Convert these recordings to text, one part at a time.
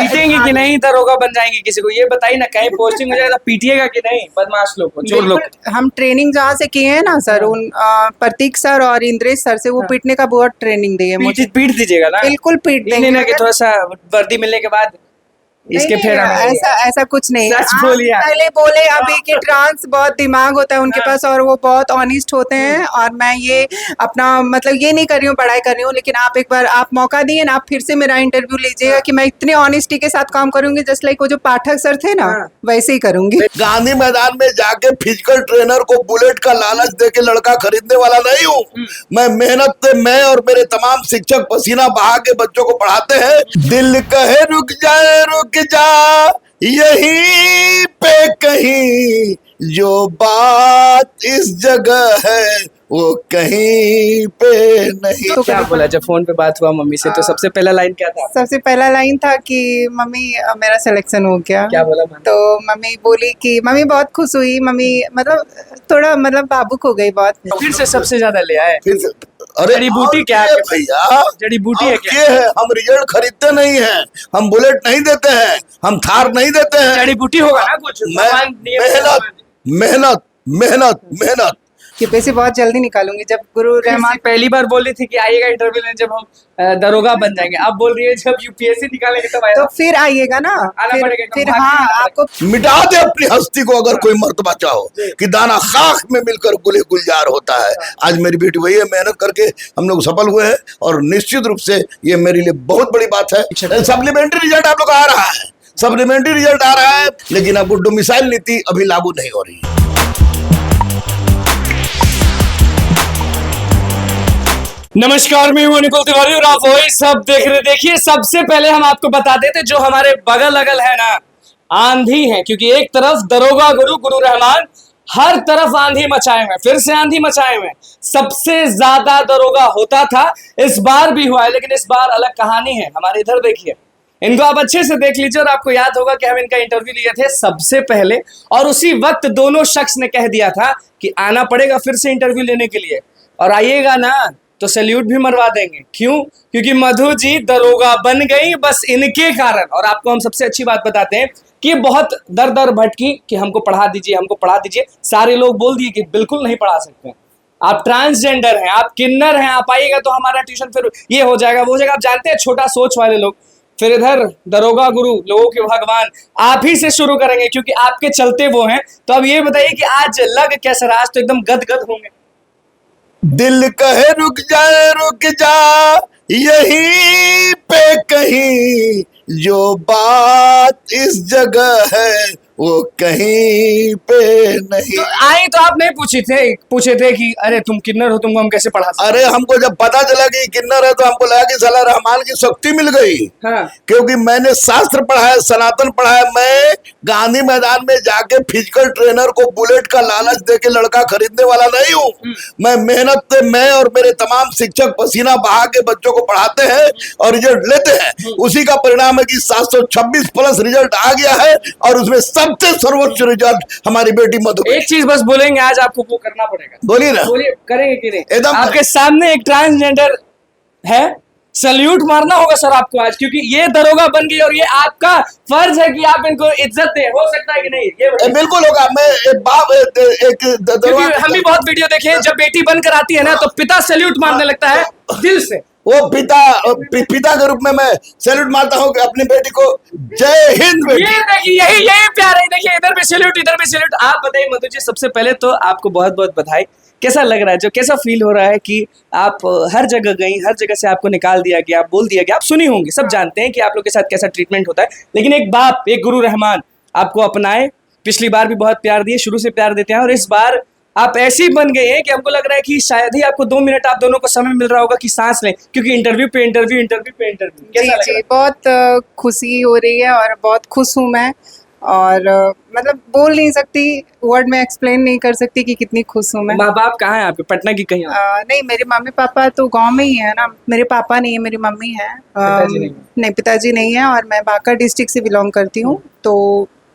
पीटेंगे कि नहीं, दरोगा बन जाएंगे किसी को, ये बताइए ना। कहीं पोस्टिंग हो जाएगा तो पीटिएगा कि नहीं बदमाश लोग को, चोर लोग को? बिल्कुल, हम ट्रेनिंग जहाँ से किए हैं ना सर, उन प्रतीक सर और इंद्रेश सर से, वो पीटने का बहुत ट्रेनिंग दिए मुझे। पीट दीजिएगा ना, बिल्कुल पीट ये नहीं देंगे। ना कि थोड़ा सा वर्दी मिलने के बाद इसके नहीं, फेरा में ऐसा ऐसा कुछ नहीं है। सच आप बोलिए आप। पहले बोले अभी कि ट्रांस बहुत दिमाग होता है उनके पास और वो बहुत ऑनेस्ट होते हैं, और मैं ये अपना मतलब ये नहीं कर रही हूँ, पढ़ाई कर रही हूँ, लेकिन आप एक बार आप मौका दिए ना, आप फिर से मेरा इंटरव्यू लीजिएगा कि मैं इतने ऑनेस्टी के साथ काम करूंगी, जस्ट लाइक वो जो पाठक सर थे ना, वैसे ही करूंगी। गांधी मैदान में जाके फिजिकल ट्रेनर को बुलेट का लालच देके लड़का खरीदने वाला नहीं हूँ। मैं मेहनत से, मैं और मेरे तमाम शिक्षक पसीना बहा के बच्चों को पढ़ाते हैं। दिल कहे रुक जा यहीं पे कहीं, जो बात इस जगह है वो कहीं पे नहीं। तो क्या बोला जब फोन पे बात हुआ मम्मी से, तो सबसे पहला लाइन क्या था? सबसे पहला लाइन था कि मम्मी मेरा सिलेक्शन हो गया। क्या बोला मम्मी? तो मम्मी बोली कि मम्मी बहुत खुश हुई, मम्मी मतलब थोड़ा मतलब भावुक हो गई बहुत। फिर से सबसे ज्यादा ले आए। फिर से, अरे जड़ी बूटी क्या है भैया, जड़ी बूटी है और क्या? ये है, हम रिजल्ट खरीदते नहीं हैं, हम बुलेट नहीं देते हैं, हम थार नहीं देते हैं। जड़ी बूटी होगा ना कुछ, भगवान दिए मेहनत मेहनत मेहनत मेहनत। कि पैसे बहुत जल्दी निकालूंगी। जब गुरु रहमान पहली बार बोल रही थी कि आइएगा इंटरव्यू लेने जब हम दरोगा बन जाएंगे, अब बोल रही है जब यूपीएससी निकालेंगे तब तो आएगा। फिर आइएगा ना, आना पड़ेगा, फिर भाग हाँ के आना आपको मिटा दे अपनी हस्ती को अगर कोई मर्तबा चाहो, कि दाना खाक में मिलकर गुले गुलजार होता है। आज मेरी बेटी वही है, मेहनत करके हम लोग सफल हुए हैं, और निश्चित रूप से ये मेरे लिए बहुत बड़ी बात है। सप्लीमेंट्री रिजल्ट आप लोग आ रहा है, सप्लीमेंट्री रिजल्ट आ रहा है, लेकिन अब डोमिसाइल नीति अभी लागू नहीं हो रही है। नमस्कार, मैं हूं निकुल तिवारी और आप वही सब देख रहे। देखिए, सबसे पहले हम आपको बता देते जो हमारे बगल अगल है ना, आंधी है, क्योंकि एक तरफ दरोगा गुरु रहमान हर तरफ आंधी मचाए हुए, फिर से आंधी मचाए हुए। सबसे ज्यादा दरोगा होता था, इस बार भी हुआ है, लेकिन इस बार अलग कहानी है। हमारे इधर देखिए, इनको आप अच्छे से देख लीजिए, और आपको याद होगा कि हम इनका इंटरव्यू लिए थे सबसे पहले, और उसी वक्त दोनों शख्स ने कह दिया था कि आना पड़ेगा फिर से इंटरव्यू लेने के लिए, और आइएगा ना तो सैल्यूट भी मरवा देंगे। क्यों? क्योंकि मधु जी दरोगा बन गई बस इनके कारण। और आपको हम सबसे अच्छी बात बताते हैं कि बहुत दर दर भटकी कि हमको पढ़ा दीजिए, हमको पढ़ा दीजिए। सारे लोग बोल दिए कि बिल्कुल नहीं पढ़ा सकते, आप ट्रांसजेंडर हैं, आप किन्नर हैं, आप आइएगा तो हमारा ट्यूशन फिर ये हो जाएगा, वो हो जाएगा। आप जानते हैं छोटा सोच वाले लोग। फिर इधर दरोगा गुरु, लोगों के भगवान, आप ही से शुरू करेंगे क्योंकि आपके चलते वो हैं। तो अब ये बताइए कि आज लग कैसा रहा? आज तो एकदम गदगद होंगे। दिल कहे रुक जा यहीं पे कहीं, जो बात इस जगह है वो कहीं पे नहीं। तो आई तो आप नहीं पूछे थे कि अरे तुम किन्नर हो, तुमको हम कैसे पढ़ा सकते? अरे हमको जब पता चला कि किन्नर है तो हमको लगा कि साला रहमान की शक्ति मिल गई। हाँ। क्योंकि मैंने शास्त्र पढ़ा है, सनातन पढ़ा है। मैं गांधी मैदान में जाके फिजिकल ट्रेनर को बुलेट का लालच देके लड़का खरीदने वाला नहीं हूँ। मैं मेहनत से, मैं और मेरे तमाम शिक्षक पसीना बहा के बच्चों को पढ़ाते हैं और रिजल्ट लेते हैं। उसी का परिणाम है कि 726 प्लस रिजल्ट आ गया है, और उसमें सबसे सर्वोच्च रिजल्ट हमारी बेटी मधु। एक चीज बस बोलेंगे, आज आपको वो करना पड़ेगा। बोलिए ना। बोलिए, करेंगे कि नहीं? एकदम आपके सामने एक ट्रांसजेंडर है, सल्यूट मारना होगा सर आपको आज, क्योंकि ये दरोगा बन गई और ये आपका फर्ज है कि आप इनको इज्जत दें। हो सकता है कि नहीं? ये बिल्कुल होगा। मैं एक बाप क्योंकि हम भी बहुत वीडियो देखे हैं, जब बेटी बनकर आती है ना तो पिता सल्यूट मारने लगता है दिल से। वो पिता के रूप में मैं सैल्यूट मारता हूँ कि अपनी बेटी को जय हिंद बेटी। ये देखिए, यही प्यार है। देखिए, इधर भी सैल्यूट, इधर भी सैल्यूट। आप बताइए मधु जी, सबसे पहले तो आपको बहुत बहुत बधाई। कैसा लग रहा है, जो कैसा फील हो रहा है कि आप हर जगह गई, हर जगह से आपको निकाल दिया गया, आप बोल दिया गया। आप सुनी होंगी, सब जानते हैं कि आप लोग के साथ कैसा ट्रीटमेंट होता है, लेकिन एक बाप, एक गुरु रहमान आपको अपनाए। पिछली बार भी बहुत प्यार दिए, शुरू से प्यार देते हैं, और इस बार आप ऐसी बन गए हैं कि हमको लग रहा है कि शायद ही आपको 2 मिनट आप दोनों को समय मिल रहा होगा कि सांस लें, क्योंकि इंटरव्यू पे इंटरव्यू, इंटरव्यू पे इंटरव्यू। कैसा लग रहा है? बहुत खुशी हो रही है और बहुत खुश हूँ मैं, और मतलब बोल नहीं सकती, वर्ड में एक्सप्लेन नहीं कर सकती कि कितनी खुश हूँ मैं। माँ बाप कहाँ है आपके? पटना की कहीं? नहीं, मेरे मम्मी पापा तो गांव में ही है ना। मेरे पापा नहीं है, मेरी मम्मी है। पिताजी नहीं है? नहीं, पिताजी नहीं है, और मैं बांका डिस्ट्रिक्ट से बिलोंग करती हूँ। तो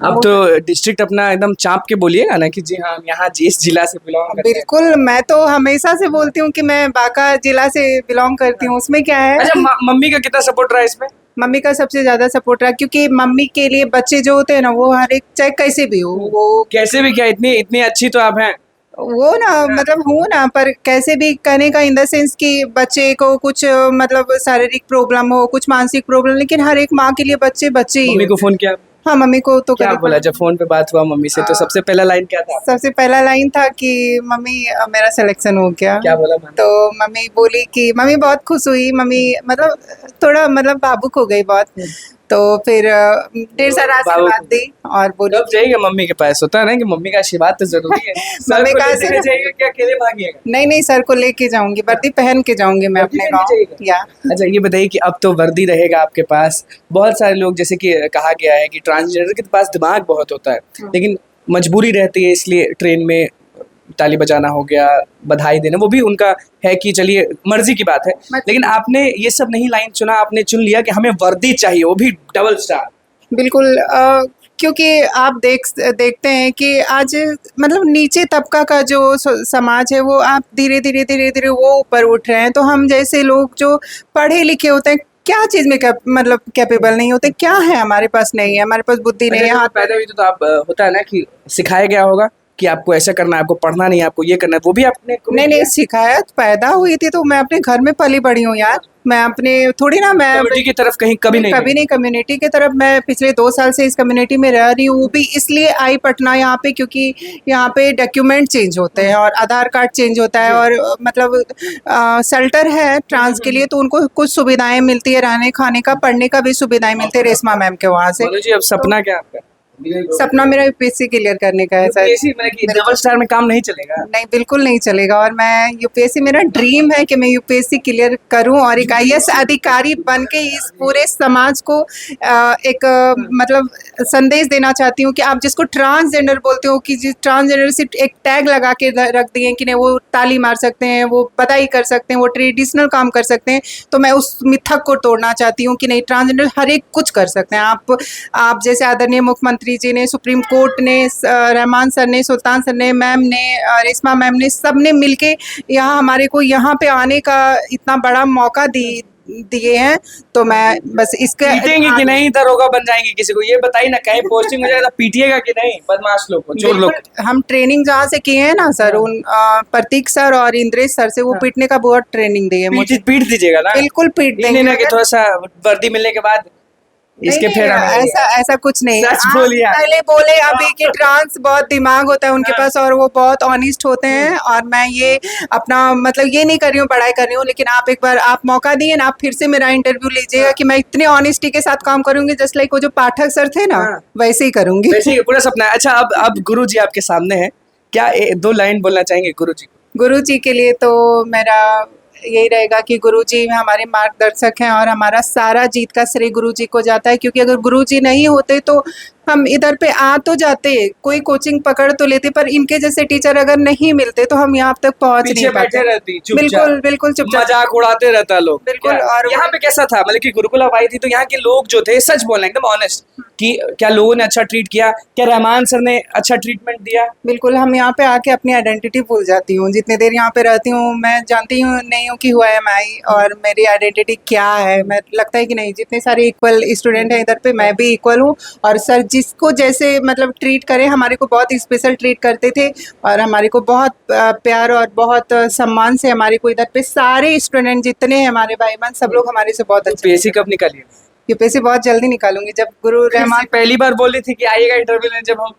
अब तो डिस्ट्रिक्ट अपना एकदम चाप के बोलिएगा ना कि जी हाँ, हम यहाँ इस जिला से बिलोंग करते हैं। बिल्कुल, मैं तो हमेशा से बोलती हूँ कि मैं बांका जिला से बिलोंग करती हूँ, उसमें क्या है। अच्छा, मम्मी का कितना सपोर्ट रहा है इसमें? मम्मी का सबसे ज्यादा सपोर्ट रहा, क्योंकि मम्मी के लिए बच्चे जो होते हैं ना, वो हर एक चाहे कैसे भी हो, वो कैसे भी क्या, इतनी इतनी अच्छी तो आप हैं। वो ना मतलब हूँ ना, पर कैसे भी कहने का इन द सेंस कि बच्चे को कुछ मतलब शारीरिक प्रॉब्लम हो, कुछ मानसिक प्रॉब्लम, लेकिन हर एक माँ के लिए बच्चे बच्चे ही मम्मी को होते फोन किया? हैं। हाँ, मम्मी को तो क्या कभी बोला जब फोन पे बात हुआ मम्मी से, तो सबसे पहला लाइन क्या था? सबसे पहला लाइन था कि मम्मी मेरा सिलेक्शन हो गया। क्या बोला मम्मी? तो मम्मी बोली कि मम्मी बहुत खुश हुई, मम्मी मतलब थोड़ा मतलब भावुक हो गई बहुत। तो फिर ढेर सारा भावुक आशीर्वाद दी और बोली कब जाइएगा मम्मी के पास? होता है ना कि मम्मी का आशीर्वाद तो जरूरी है। सर मम्मी को का लेते आशीर्वाद- जाइएगा क्या अकेले भागिएगा? नहीं नहीं, सर को लेके जाऊंगी, वर्दी पहन के जाऊंगी मैं वर्दी अपने पहन के गाँव। जाइएगा? या अच्छा ये बताइए कि अब तो वर्दी रहेगा आपके पास। बहुत सारे लोग, जैसे कि कहा गया है कि ट्रांसजेंडर के पास दिमाग बहुत होता है, लेकिन मजबूरी रहती है, इसलिए ट्रेन में ताली बजाना हो गया, बधाई देना, वो भी उनका है कि चलिए मर्जी की बात है। लेकिन आपने ये सब नहीं लाइन चुना, आपने चुन लिया कि हमें वर्दी चाहिए, वो भी डबल स्टार। बिल्कुल क्योंकि आप देखते हैं कि आज मतलब नीचे तबका का जो समाज है, वो आप धीरे धीरे धीरे धीरे वो ऊपर उठ रहे हैं। तो हम जैसे लोग जो पढ़े लिखे होते हैं, क्या चीज़ में मतलब कैपेबल नहीं होते, क्या है हमारे पास नहीं है, हमारे पास बुद्धि नहीं है, हाथ पैदा हुई तो आप होता है ना कि सिखाया गया होगा कि आपको ऐसा करना है, आपको पढ़ना नहीं है, आपको ये करना है, वो भी आपने नहीं नहीं शिकायत पैदा हुई थी तो मैं अपने घर में पली बड़ी हूँ यार। मैं अपने थोड़ी ना मैं कम्युनिटी की तरफ कभी नहीं कभी नहीं कम्युनिटी की तरफ। मैं पिछले 2 साल से इस कम्युनिटी में रह रही हूँ, वो भी इसलिए आई पटना यहाँ पे क्योंकि यहाँ पे डॉक्यूमेंट चेंज होते हैं और आधार कार्ड चेंज होता है और मतलब शेल्टर है ट्रांस के लिए, तो उनको कुछ सुविधाएं मिलती है, रहने खाने का, पढ़ने का भी सुविधाएं मिलती है रेशमा मैम के वहाँ से। मनु जी अब सपना क्या आपका? सपना मेरा यूपीएससी क्लियर करने का है सर। यूपीएससी मैंने कि डबल स्टार में काम नहीं चलेगा? नहीं बिल्कुल नहीं चलेगा, और मैं यूपीएससी, मेरा ड्रीम है कि मैं यूपीएससी क्लियर करूं और एक आईएएस अधिकारी बन के इस पूरे समाज को एक मतलब संदेश देना चाहती हूं कि आप जिसको ट्रांसजेंडर बोलते हो, कि जिस ट्रांसजेंडर सिर्फ एक टैग लगा के रख दिए कि नहीं वो ताली मार सकते हैं, वो बधाई कर सकते हैं, वो ट्रेडिशनल काम कर सकते हैं, तो मैं उस मिथक को तोड़ना चाहती हूँ कि नहीं, ट्रांसजेंडर हर एक कुछ कर सकते हैं। आप जैसे आदरणीय मुख्यमंत्री जी ने, सुप्रीम कोर्ट ने, रहमान सर ने, सुल्तान सर ने, मैम ने, रेशमा मैम ने, सब ने मिलके यहाँ हमारे को यहाँ पे आने का इतना बड़ा मौका दिए हैं। तो मैं बस इसके पीटेंगे कि नहीं, दरोगा बन जाएंगे किसी को? ये बताइए ना, कहीं पोस्टिंग हो जाएगा तो पीटिएगा कि नहीं बदमाश लोग को, चोर लोग? बिल्कुल, हम ट्रेनिंग जहाँ से किए हैं ना सर, उन प्रतीक सर और इंद्रेश सर से, वो पीटने का बहुत ट्रेनिंग दी है मुझे। पीट दीजिएगा ना? बिल्कुल पीट नहीं देंगे। ना कि थोड़ा सा वर्दी मिलने के बाद इसके नहीं, फेरा में ऐसा ऐसा कुछ नहीं है। सच आप बोलिए। पहले बोले अभी कि ट्रांस बहुत दिमाग होता है उनके पास और वो बहुत ऑनेस्ट होते हैं, और मैं ये अपना मतलब ये नहीं कर रही हूँ, पढ़ाई कर रही हूँ, लेकिन आप एक बार आप मौका दिए ना, आप फिर से मेरा इंटरव्यू लीजिएगा कि मैं इतने ऑनेस्टी के साथ काम करूंगी, जस्ट लाइक वो जो पाठक सर थे ना, वैसे ही करूंगी। वैसे ही पूरा सपना है। अच्छा अब गुरु जी आपके सामने है, क्या 2 लाइन बोलना चाहेंगे गुरु जी? गुरु जी के लिए तो मेरा यही रहेगा कि गुरु जी हमारे मार्गदर्शक हैं और हमारा सारा जीत का श्रेय गुरु जी को जाता है, क्योंकि अगर गुरु जी नहीं होते तो हम इधर पे आ तो जाते, कोई कोचिंग पकड़ तो लेते, पर इनके जैसे टीचर अगर नहीं मिलते तो हम यहाँ तक पहुँच नहीं पीछे बैठे पाते। रहती चुपचाप, बिल्कुल बिल्कुल चुपचाप, मजाक उड़ाते रहता लोग। बिल्कुल। क्या? और यहाँ पे कैसा था, मतलब कि गुरुकुल आप आई थी तो यहाँ के लोग जो थे, सच बोलना एकदम ऑनेस्ट, कि क्या लोगों ने अच्छा ट्रीट किया? क्या रहमान सर ने अच्छा ट्रीटमेंट दिया? बिल्कुल, हम यहाँ पे आके अपनी आइडेंटिटी भूल जाती हूँ। जितनी देर यहाँ पे रहती हूँ मैं जानती हूँ नहीं हूँ कि हुआ है मैं और मेरी आइडेंटिटी क्या है। मैं लगता है कि नहीं, जितने सारे इक्वल स्टूडेंट हैं इधर पे, मैं भी इक्वल हूँ। और सर जिसको जैसे मतलब ट्रीट करें, हमारे को बहुत स्पेशल ट्रीट करते थे और हमारे को बहुत प्यार और बहुत सम्मान से हमारे को इधर पे सारे स्टूडेंट जितने हैं हमारे भाई बहन, सब लोग हमारे से बहुत अच्छे। यूपीएससी कब निकालिए? यूपीएससी बहुत जल्दी निकालूंगी, जब गुरु रहमान पहली बार बोल रही थी कि आइएगा इंटरव्यू लेने जब हम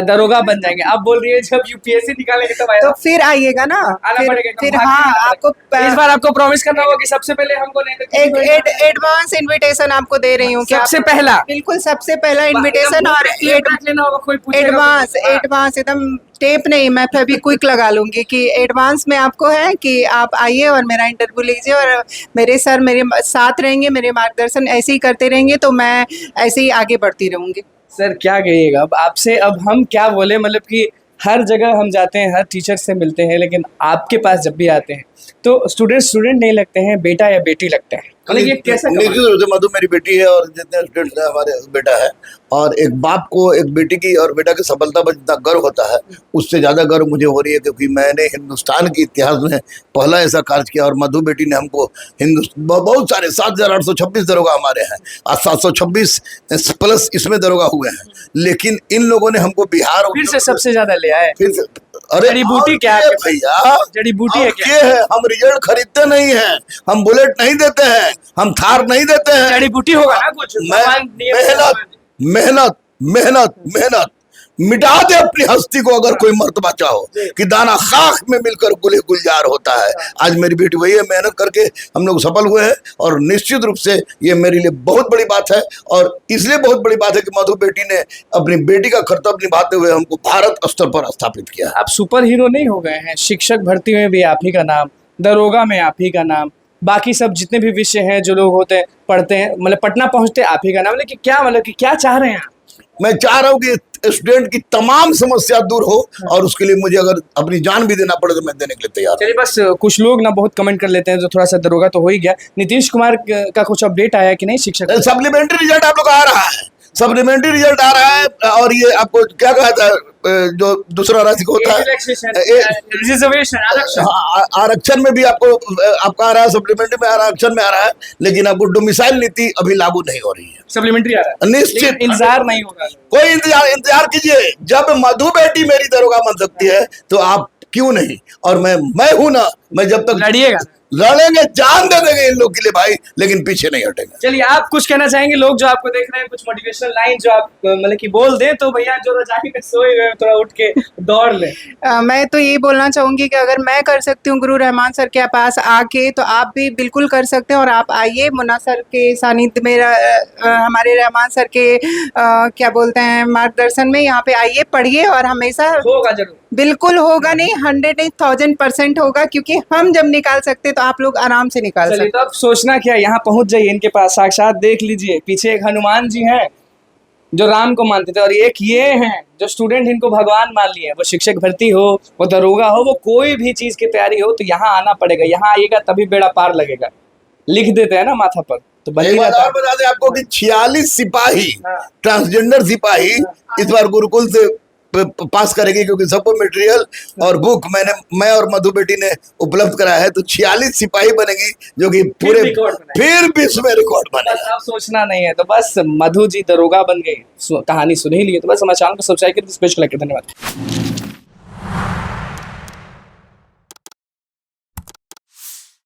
दरोगा बन जाएंगे, अब बोल रही है जब यूपीएससी निकालेंगे तब आएगा। तो फिर आइएगा ना, आना पड़ेगा, फिर भाग हाँ नहीं आपको इस बार आपको प्रॉमिस करना होगा कि सबसे पहले हमको नहीं एक एडवांस इन्विटेशन आपको दे रही हूँ कि सबसे आप- पहला? बिल्कुल सबसे पहला इन्विटेशन और लेना होगा, कोई पूछेगा एडवांस तो। हाँ। एडवांस एकदम टेप नहीं, मैं फिर भी क्विक लगा लूंगी कि एडवांस में आपको है कि आप आइए और मेरा इंटरव्यू लीजिए और मेरे सर मेरे साथ रहेंगे, मेरे मार्गदर्शन ऐसे ही करते रहेंगे, तो मैं ऐसे ही आगे बढ़ती रहूंगी। सर क्या कहिएगा अब आपसे, अब हम क्या बोले, मतलब कि हर जगह हम जाते हैं, हर टीचर से मिलते हैं, लेकिन आपके पास जब भी आते हैं तो स्टूडेंट नहीं लगते हैं, बेटा या बेटी लगते हैं। मतलब ये कैसा कमाल? निश्चित रूप से मधु मेरी बेटी है और जितने स्टूडेंट्स हैं हमारे बेटा है। और एक बाप को एक बेटी की और बेटा की सफलता पर जितना गर्व होता है, उससे ज्यादा गर्व मुझे हो रही है, क्योंकि मैंने हिंदुस्तान के इतिहास में पहला ऐसा कार्य किया और मधु बेटी ने हमको बहुत सारे 7,826 दरोगा हमारे हैं और 726 प्लस इसमें दरोगा हुए हैं, लेकिन इन लोगों ने हमको बिहार और फिर से सबसे ज्यादा ले आए। फिर से अरे जड़ी बूटी और क्या है ये आपके पास? भैया, जड़ी बूटी है और क्या? ये है, हम रिजल्ट खरीदते नहीं हैं, हम बुलेट नहीं देते हैं, हम थार नहीं देते हैं। जड़ी बूटी होगा ना कुछ भगवान नियम से मेहनत भगवान- मेहनत मेहनत मेहनत मिटा दे अपनी हस्ती को अगर कोई मर्तबा चाहो कि दाना खाक में मिलकर गुले गुलजार होता है। आज मेरी बेटी वही है, मेहनत करके हम लोग सफल हुए हैं और निश्चित रूप से ये मेरे लिए बहुत बड़ी बात है। और इसलिए बहुत बड़ी बात है कि मधु बेटी ने अपनी बेटी का कर्तव्य निभाते हुए हमको भारत स्तर पर स्थापित किया है। आप सुपर हीरो नहीं हो गए हैं? शिक्षक भर्ती में भी आप ही का नाम, दरोगा में आप ही का नाम, बाकी सब जितने भी विषय हैं जो लोग होते हैं पढ़ते हैं, मतलब पटना पहुंचते आप ही का नाम, लेकिन क्या मतलब कि क्या चाह रहे हैं आप? मैं चाह रहा हूँ कि स्टूडेंट की तमाम समस्या दूर हो और उसके लिए मुझे अगर अपनी जान भी देना पड़े तो मैं देने के लिए तैयार हूं। चलिए, बस कुछ लोग ना बहुत कमेंट कर लेते हैं, जो थोड़ा सा दरोगा तो हो ही गया। नीतीश कुमार का कुछ अपडेट आया कि नहीं शिक्षक? सप्लीमेंट्री रिजल्ट आप लोग आ रहा है, सप्लीमेंट्री रिजल्ट आ रहा है। और ये आपको क्या कहा था, जो दूसरा राज्य को होता है रिजर्वेशन, आरक्षण। हाँ, आरक्षण में भी आपको आपका आ रहा है, सप्लीमेंट्री में आरक्षण में आ रहा है, लेकिन आपको डोमिसाइल नीति अभी लागू नहीं हो रही है। सप्लीमेंट्री आ रहा है, निश्चित लेकिन इंतजार नहीं होगा। कोई इंतजार कीजिए, जब मधु बेटी मेरी दरोगा बन सकती है तो आप क्यों नहीं। और मैं हूं ना, मैं जब तक लड़िएगा, लड़ेंगे, जान दे देंगे इन लोग के लिए भाई, लेकिन पीछे नहीं हटेंगे। चलिए आप कुछ कहना चाहेंगे? लोग जो आपको देख रहे हैं, कुछ मोटिवेशनल लाइन जो आप मतलब कि बोल दें तो भैया जो रजाई में सोए हुए हैं, थोड़ा उठ के दौड़ ले। मैं तो ये बोलना चाहूंगी कि अगर मैं कर सकती हूँ गुरु रहमान सर के पास आके, तो आप भी बिल्कुल कर सकते हैं। और आप आइए मुन्ना सर के सानिध्य में, हमारे रहमान सर के क्या बोलते हैं मार्गदर्शन में यहाँ पे आइए, पढ़िए और हमेशा होगा जरूर, बिल्कुल होगा नहीं, 100 नहीं 1000% होगा, क्योंकि हम जब निकाल सकते तो आप लोग आराम से निकाल चलिए सकते। तो अब सोचना क्या, यहाँ पहुंच जाइए इनके पास, साक्षात देख लीजिए। पीछे एक हनुमान जी हैं जो राम को मानते थे, और एक ये हैं जो स्टूडेंट इनको भगवान मान लिए। वो शिक्षक भर्ती हो, वो दरोगा हो, वो कोई भी चीज की तैयारी हो, तो यहाँ आना पड़ेगा। यहाँ आइएगा तभी बेड़ा पार लगेगा। लिख देते हैं ना माथा पर, तो बन ही एक बात जाता और बता दें आपको कि 46 सिपाही, हाँ। ट्रांसजेंडर सिपाही इस बार गुरुकुल से पास करेगी, क्योंकि सबको मटेरियल और बुक मैं और मधु बेटी ने उपलब्ध कराया है। तो 46 सिपाही बनेगी, जो कि पूरे फिर विश्व में रिकॉर्ड बस बनेगा। अब सोचना नहीं है, तो बस मधु जी दरोगा बन गई, कहानी सुन ही लिए। तो बस हमारे चैनल को सब्सक्राइब करके स्पेशल धन्यवाद।